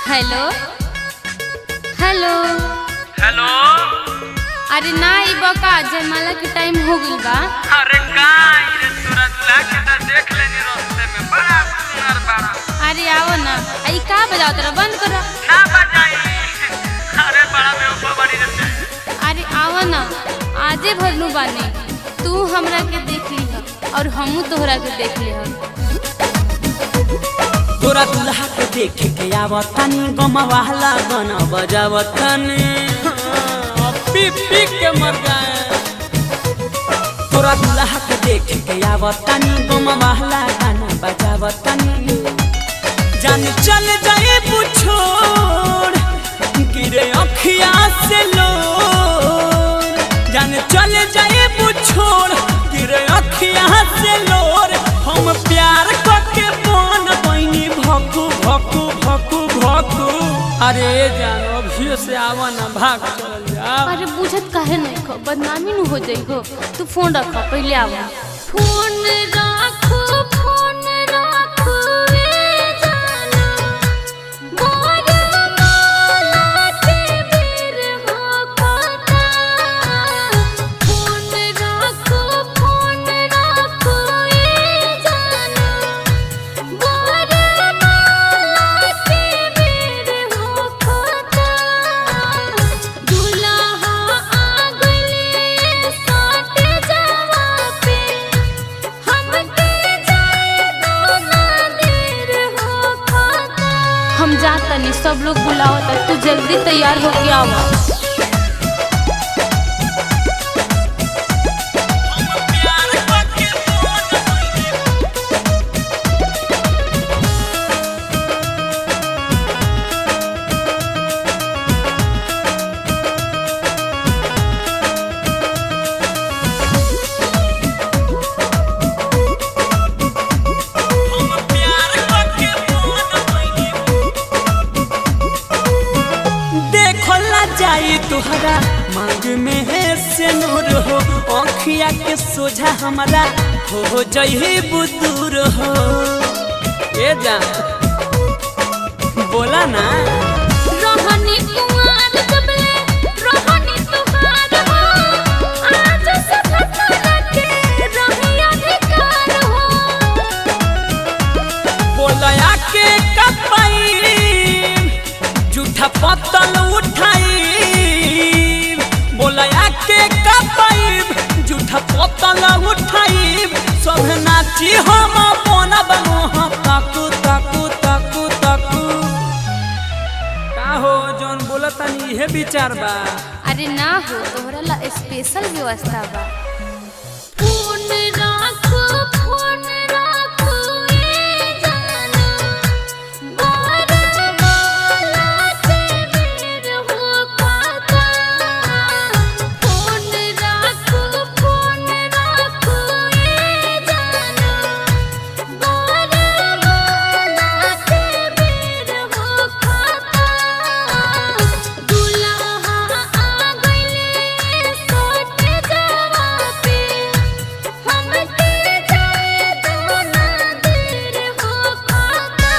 Hello hello hello. अरे ना ई बका जयमाला के टाइम हो गइल बा। अरे का रे तोरा दूल्हा के त देख लेनी रास्ते में, बड़ा सुंदर बड़ा। अरे आओ ना, आई का बजाओ तेरा बंद करो ना बजाई। अरे बड़ा बेवफा बड़ी रे। अरे आओ ना, आजे भरनु बानी, तू हमरा के देख ली और हमू तोहरा के देख ली। तोरा दूल्हा के देख के आवतनी गमवाला गाना बजावतनी पी के मर गए। तोरा दूल्हा के देख के आवतनी गमवाला गाना बजावतनी जान चल जाए पुछोड़ गिरे अखिया से लोर, जान चल जाए पुछोड़ गिरे अखिया से लोर। हम प्यार करके मन बनी भकू भकू भकू भकू। अरे जानो अभी से आवा ना, भाग चल जा। अरे बुझत काहे नहीं खो, बदनामी न हो जाई हो। तू फोन रख, पहले आवा। फोन रखो फोन रखो ए जाना, मोर माला के बेर हो कता। फोन रखो ए जाना, मोर माला के बेर हो कता। दूल्हा आ गइले साथ जावा पे, हमके जाए दो ना देर हो खाता। हम जातनी, सब लोग बुलावता, तू जल्दी तैयार होके आवा। प्यार करके जाई तुहरा मांग में है से नूर हो, आँखिया के सोझा हमारा हो जाई बुदूर हो। ये जा बोला ना, रोहनी कुमार जबले रोहनी तुहार हो, आज से फतरा के रही अधिकार हो। बोलया के कपाई झूठा पतल उठाई, बोलया के कपाई झूठा पतल उठाई। सब नाची हम बनब मुँह ताकू ताकू ताकू ताकू। का हो जौन बोलतनी इहे विचार बा। अरे ना हो, तोहरा ला स्पेशल व्यवस्था बा। फोन रखो ए जाना, मोर माला के बेर हो कता। फोन रखो ए जाना, मोर माला के बेर हो कता। दूल्हा आ गइले साथ जावा पे, हमके जाए दो ना देर हो कता।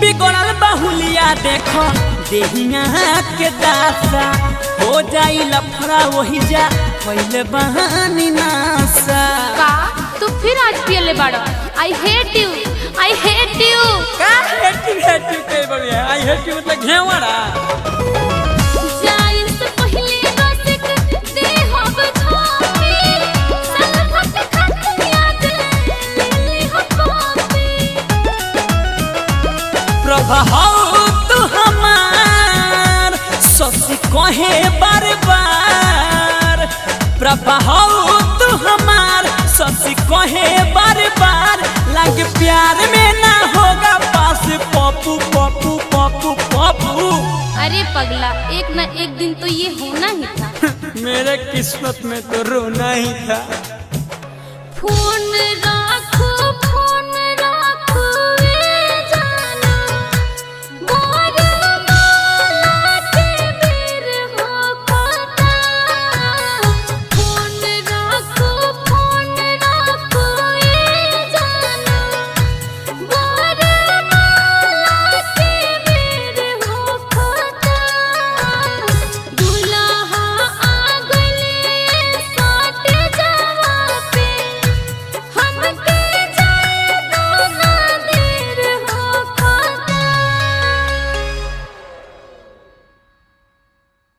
बिगड़ल बहुलिया देखो देहिया के दासा, हो जाई लफड़ा वही जा पहले बहानी नासा। का तू फिर आज पियले बाड़ा? आई हेट यू का हेटी के बढ़िया आई हेटी मतलब घेवड़ा। जाए से पहले रसिक देहब झांपी, सलखत खत याद ले हो कॉपी। प्रभाव तू हमार ससी कहे बार बार, प्रभाव तू हमार ससी कहे बार बार। लगे प्यार में ना होगा पास पप्पू पप्पू पप्पू पप्पू। अरे पगला, एक न एक दिन तो ये होना ही था। मेरे किस्मत में तो रोना ही था। फोन